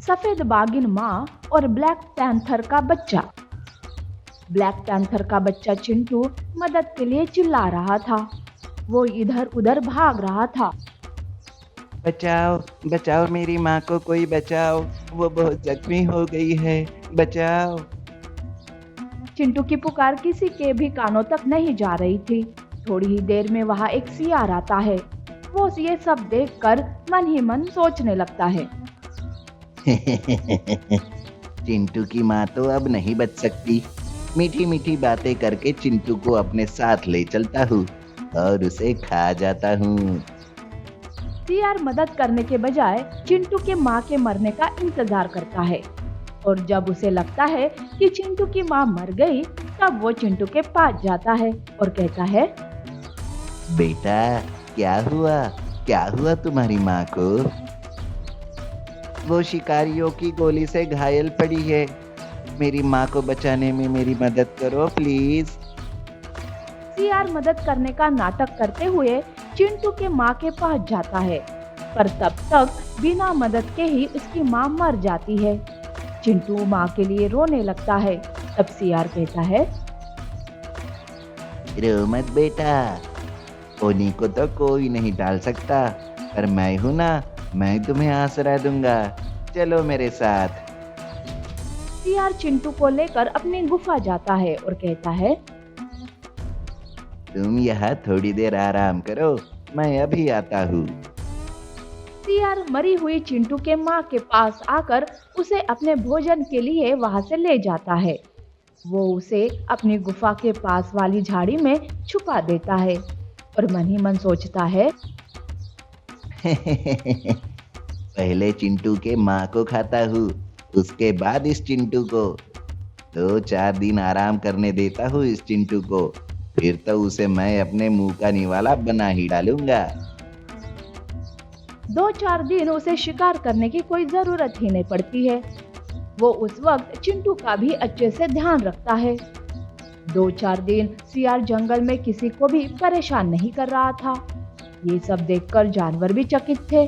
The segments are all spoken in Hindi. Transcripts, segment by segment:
सफेद बाघिन माँ और ब्लैक पैंथर का बच्चा। ब्लैक पैंथर का बच्चा चिंटू मदद के लिए चिल्ला रहा था। वो इधर उधर भाग रहा था। बचाओ, बचाओ मेरी माँ को, कोई बचाओ, वो बहुत जख्मी हो गई है, बचाओ। चिंटू की पुकार किसी के भी कानों तक नहीं जा रही थी। थोड़ी ही देर में वहाँ एक सियार आता है। वो ये सब देखकर मन ही मन सोचने लगता है। चिंटू की माँ तो अब नहीं बच सकती। मीठी मीठी बातें करके चिंटू को अपने साथ ले चलता हूँ और उसे खा जाता हूँ। सियार मदद करने के बजाय चिंटू के माँ के मरने का इंतजार करता है और जब उसे लगता है कि चिंटू की माँ मर गई, तब वो चिंटू के पास जाता है और कहता है, बेटा, क्या हुआ तुम्हारी माँ को? वो शिकारियों की गोली से घायल पड़ी है। मेरी माँ को बचाने में मेरी मदद करो प्लीज। सियार मदद करने का नाटक करते हुए चिंटू के माँ के पास जाता है, पर तब तक बिना मदद के ही उसकी माँ मर जाती है। चिंटू माँ के लिए रोने लगता है। तब सियार कहता है, रो मत बेटा, ओनी को तो कोई नहीं डाल सकता, पर मैं हूं ना, मैं तुम्हें आसरा दूंगा, चलो मेरे साथ। सियार चिंटू को लेकर अपनी गुफा जाता है और कहता है, तुम यहाँ थोड़ी देर आराम करो, मैं अभी आता हूँ। सियार मरी हुई चिंटू के माँ के पास आकर उसे अपने भोजन के लिए वहां से ले जाता है। वो उसे अपनी गुफा के पास वाली झाड़ी में छुपा देता है और मन ही मन सोचता है, पहले चिंटू के माँ को खाता हूँ, उसके बाद इस चिंटू को। 2-4 दिन आराम करने देता हूँ इस चिंटू को, फिर तो उसे मैं अपने मुंह का निवाला बना ही डालूंगा। 2-4 दिन उसे शिकार करने की कोई जरूरत ही नहीं पड़ती है। वो उस वक्त चिंटू का भी अच्छे से ध्यान रखता है। 2-4 दिन सियार जंगल में किसी को भी परेशान नहीं कर रहा था। ये सब देखकर जानवर भी चकित थे।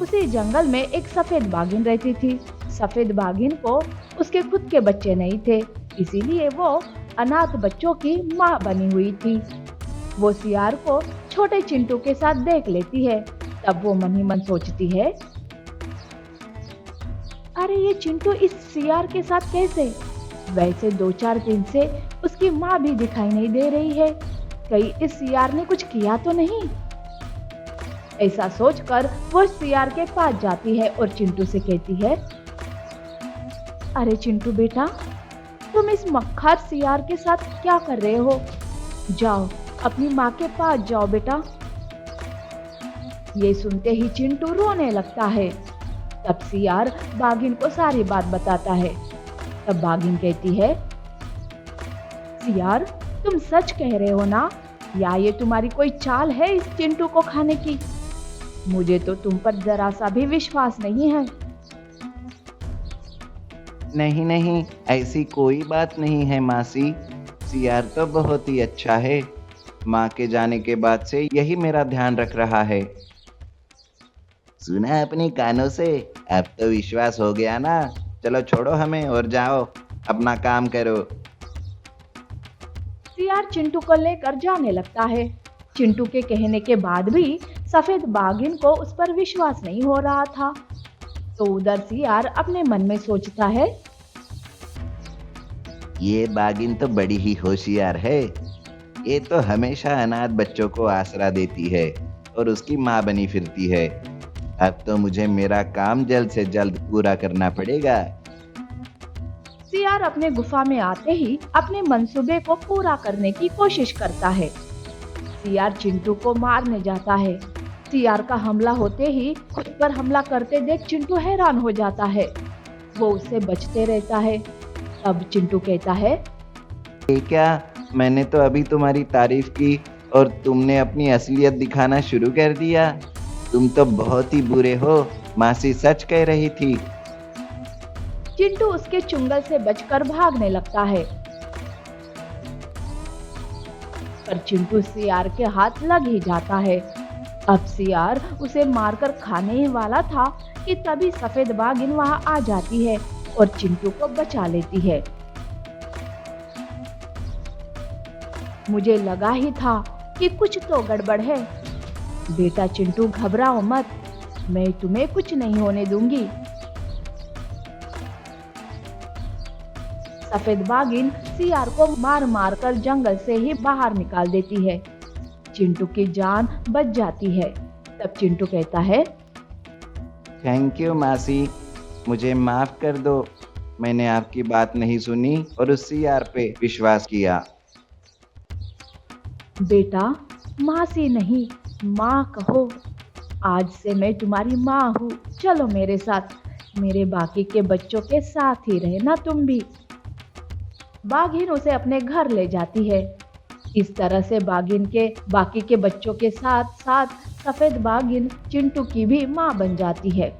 उसी जंगल में एक सफेद बाघिन रहती थी। सफेद बाघिन को उसके खुद के बच्चे नहीं थे, इसीलिए वो अनाथ बच्चों की माँ बनी हुई थी। वो सियार को छोटे चिंटू के साथ देख लेती है। तब वो मन ही मन सोचती है, अरे ये चिंटू इस सियार के साथ कैसे? वैसे 2-4 दिन से उसकी माँ भी दिखाई नहीं दे रही है। कहीं इस सियार ने कुछ किया तो नहीं? ऐसा सोचकर वो सियार के पास जाती है और चिंटू से कहती है, अरे चिंटू बेटा, तुम इस मक्खर सियार के साथ क्या कर रहे हो? जाओ अपनी माँ के पास जाओ बेटा। ये सुनते ही चिंटू रोने लगता है। तब सियार बाघिन को सारी बात बताता है। तब बाघिन कहती है, सियार, तुम सच कह रहे हो ना, या ये तुम्हारी कोई चाल है इस चिंटू को खाने की? मुझे तो तुम पर जरा सा भी विश्वास नहीं है। नहीं नहीं, ऐसी कोई बात नहीं है मासी, सियार तो बहुत ही अच्छा है। माँ के जाने के बाद से यही मेरा ध्यान रख रहा है। सुना अपने कानों से, अब तो विश्वास हो गया ना। चलो छोड़ो हमें और जाओ, अपना काम करो। सियार चिंटू को लेकर जाने लगता है। चिंटू के कहने के बाद भी सफेद बाघिन को उस पर विश्वास नहीं हो रहा था। तो उधर सियार अपने मन में सोचता है, ये बाघिन तो बड़ी ही होशियार है। ये तो हमेशा अनाथ बच्चों को आसरा देती है और उसकी माँ बनी फिरती है। अब तो मुझे मेरा काम जल्द से जल्द पूरा करना पड़ेगा। सियार अपने गुफा में आते ही अपने मंसूबे को पूरा करने की कोशिश करता है। सियार चिंटू को मारने जाता है। सियार का हमला होते ही खुद पर हमला करते देख चिंटू हैरान हो जाता है। वो उससे बचते रहता है। तब चिंटू कहता है, ये क्या, मैंने तो अभी तुम्हारी तारीफ की और तुमने अपनी असलियत दिखाना शुरू कर दिया। तुम तो बहुत ही बुरे हो, मासी सच कह रही थी। चिंटू उसके चुंगल से बचकर भागने लगता है, पर चिंटू सियार के हाथ लग ही जाता है। अब सियार उसे मारकर खाने ही वाला था कि तभी सफेद बाघिन वहां आ जाती है और चिंटू को बचा लेती है। मुझे लगा ही था कि कुछ तो गड़बड़ है। बेटा चिंटू, घबराओ मत, मैं तुम्हें कुछ नहीं होने दूंगी। सफेद बाघिन सियार को मार मार कर जंगल से ही बाहर निकाल देती है। चिंटू की जान बच जाती है। तब चिंटू कहता है, थैंक यू मासी, मुझे माफ कर दो। मैंने आपकी बात नहीं सुनी और उस सियार पे विश्वास किया। बेटा मासी नहीं, माँ कहो। आज से मैं तुम्हारी माँ हूँ। चलो मेरे साथ, मेरे बाकी के बच्चों के साथ ही रहना तुम भी। बाघिन उसे अपने घर ले जाती है। इस तरह से बाघिन के बाकी के बच्चों के साथ साथ सफेद बाघिन चिंटू की भी माँ बन जाती है।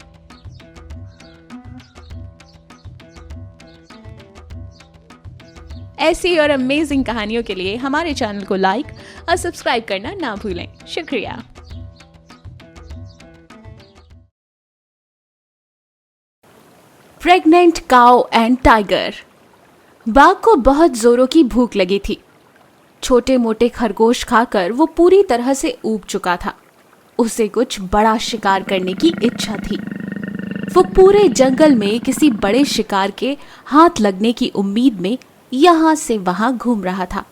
ऐसी और अमेजिंग कहानियों के लिए हमारे चैनल को लाइक और सब्सक्राइब करना ना भूलें। शुक्रिया। Pregnant cow and tiger. बाघ को बहुत जोरों की भूख लगी थी। छोटे मोटे खरगोश खाकर वो पूरी तरह से ऊब चुका था। उसे कुछ बड़ा शिकार करने की इच्छा थी। वो पूरे जंगल में किसी बड़े शिकार के हाथ लगने की उम्मीद में यहाँ से वहां घूम रहा था।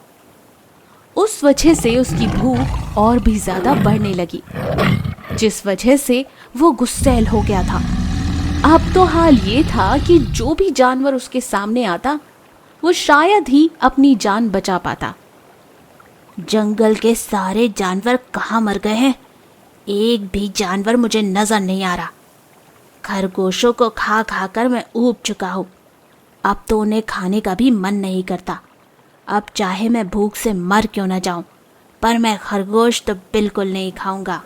उस वजह से उसकी भूख और भी ज्यादा बढ़ने लगी, जिस वजह से वो गुस्सैल हो गया था। अब तो हाल ये था कि जो भी जानवर उसके सामने आता वो शायद ही अपनी जान बचा पाता। जंगल के सारे जानवर कहाँ मर गए हैं? एक भी जानवर मुझे नजर नहीं आ रहा। खरगोशों को खा खा कर मैं ऊब चुका हूँ। अब तो उन्हें खाने का भी मन नहीं करता। अब चाहे मैं भूख से मर क्यों न जाऊं, पर मैं खरगोश तो बिल्कुल नहीं खाऊंगा।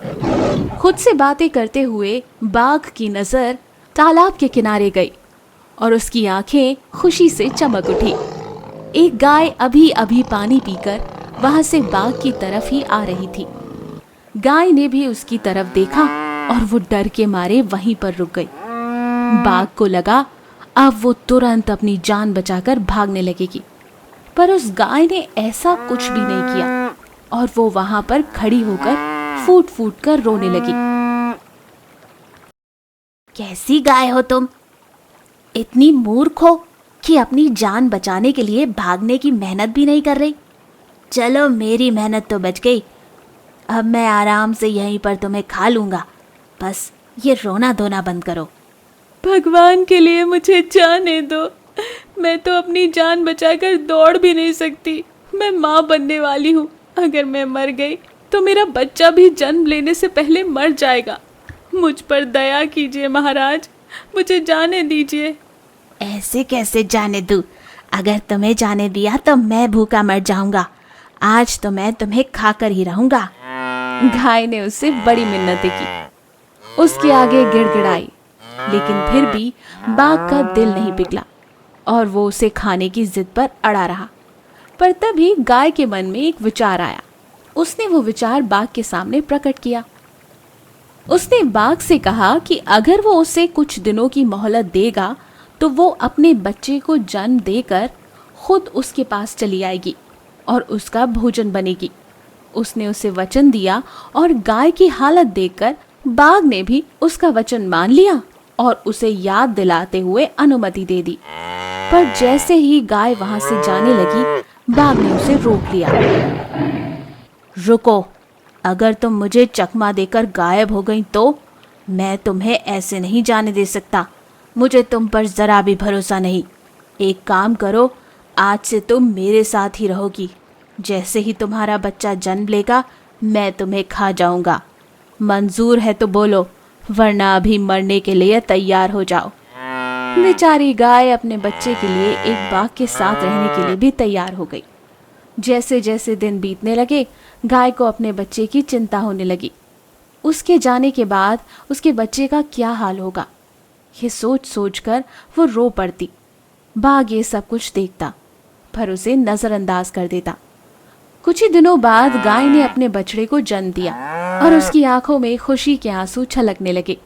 खुद से बातें करते हुए बाघ की नजर तालाब के किनारे गई और उसकी आंखें खुशी से चमक उठी। एक गाय अभी अभी पानी पीकर वहां से बाघ की तरफ ही आ रही थी। गाय ने भी उसकी तरफ देखा और वो डर के मारे वहीं पर रुक गई। बाघ को लगा अब वो तुरंत अपनी जान बचाकर भागने लगेगी, पर उस गाय ने ऐसा कुछ भी नहीं किया और वो वहां पर खड़ी होकर फूट फूट कर रोने लगी। कैसी गाय हो तुम? इतनी मूर्ख हो कि अपनी जान बचाने के लिए भागने की मेहनत भी नहीं कर रही। चलो, मेरी मेहनत तो बच गई। अब मैं आराम से यहीं पर तुम्हें खा लूंगा। बस ये रोना धोना बंद करो। भगवान के लिए मुझे जाने दो। मैं तो अपनी जान बचाकर दौड़ भी नहीं सकती। मैं माँ बनने वाली हूँ। अगर मैं मर गई तो मेरा बच्चा भी जन्म लेने से पहले मर जाएगा। मुझ पर दया कीजिए महाराज, मुझे जाने दीजिए। ऐसे कैसे जाने दूं? अगर तुम्हें जाने दिया तो मैं भूखा मर जाऊंगा। आज तो मैं तुम्हें खाकर ही रहूंगा। गाय ने उससे बड़ी मिन्नतें की, उसके आगे गिड़गिड़ाई, लेकिन फिर भी बाघ का दिल नहीं पिघला और वो उसे खाने की जिद पर अड़ा रहा। पर तभी गाय के मन में एक विचार आया। उसने वो विचार बाघ के सामने प्रकट किया। उसने बाघ से कहा कि अगर वो उसे कुछ दिनों की मोहलत देगा तो वो अपने बच्चे को जन्म देकर खुद उसके पास चली आएगी और उसका भोजन बनेगी। उसने उसे वचन दिया और गाय की हालत देखकर बाघ ने भी उसका वचन मान लिया और उसे याद दिलाते हुए अनुमति दे दी। पर जैसे ही गाय वहां से जाने लगी, बाघ ने उसे रोक लिया। रुको, अगर तुम मुझे चकमा देकर गायब हो गई तो मैं तुम्हें ऐसे नहीं जाने दे सकता। मुझे तुम पर जरा भी भरोसा नहीं। एक काम करो, आज से तुम मेरे साथ ही रहोगी। जैसे ही तुम्हारा बच्चा जन्म लेगा मैं तुम्हें खा जाऊंगा। मंजूर है तो बोलो, वरना अभी मरने के लिए तैयार हो जाओ। बेचारी गाय अपने बच्चे के लिए एक बाघ के साथ रहने के लिए भी तैयार हो गई। जैसे जैसे दिन बीतने लगे, गाय को अपने बच्चे की चिंता होने लगी। उसके जाने के बाद उसके बच्चे का क्या हाल होगा, ये सोच सोच कर वो रो पड़ती। बाघ ये सब कुछ देखता पर उसे नजरअंदाज कर देता। कुछ ही दिनों बाद गाय ने अपने बछड़े को जन्म दिया और उसकी आंखों में खुशी के आंसू छलकने लगे।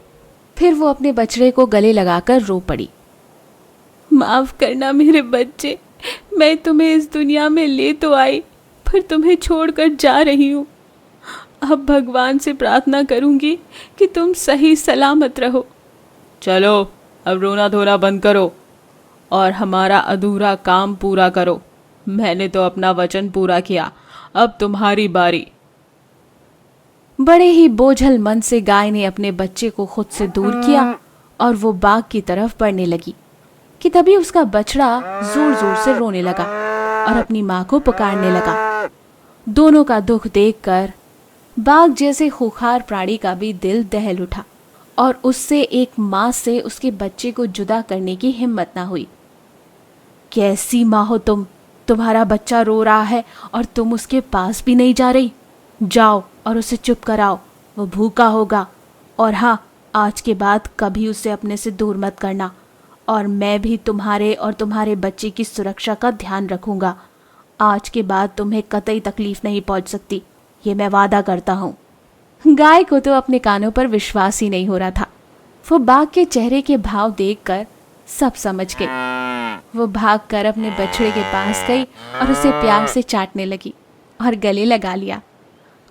फिर वो अपने बछड़े को गले लगाकर रो पड़ी। माफ करना मेरे बच्चे, मैं तुम्हें इस दुनिया में ले तो आई, पर तुम्हें छोड़कर जा रही हूँ। अब भगवान से प्रार्थना करूंगी कि तुम सही सलामत रहो। चलो अब रोना धोना बंद करो और हमारा अधूरा काम पूरा करो। मैंने तो अपना वचन पूरा किया, अब तुम्हारी बारी। बड़े ही बोझल मन से गाय ने अपने बच्चे को खुद से दूर किया और वो बाग की तरफ बढ़ने लगी कि तभी उसका बछड़ा जोर जोर से रोने लगा और अपनी माँ को पुकारने लगा। दोनों का दुख देखकर बाघ जैसे खूंखार प्राणी का भी दिल दहल उठा और उससे एक माँ से उसके बच्चे को जुदा करने की हिम्मत ना हुई। कैसी माँ हो तुम? तुम्हारा बच्चा रो रहा है और तुम उसके पास भी नहीं जा रही। जाओ और उसे चुप कराओ, वो भूखा होगा। और हाँ, आज के बाद कभी उसे अपने से दूर मत करना और मैं भी तुम्हारे और तुम्हारे बच्चे की सुरक्षा का ध्यान रखूंगा। आज के बाद तुम्हें कतई तकलीफ नहीं पहुंच सकती, ये मैं वादा करता हूँ। गाय को तो अपने कानों पर विश्वास ही नहीं हो रहा था। वो बाघ के चेहरे के भाव देखकर सब समझ गई। वो भागकर अपने बछड़े के पास गई और उसे प्यार से चाटने लगी और गले लगा लिया।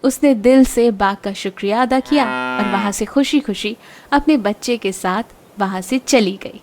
उसने दिल से बाघ का शुक्रिया अदा किया और वहां से खुशी खुशी अपने बच्चे के साथ वहां से चली गई।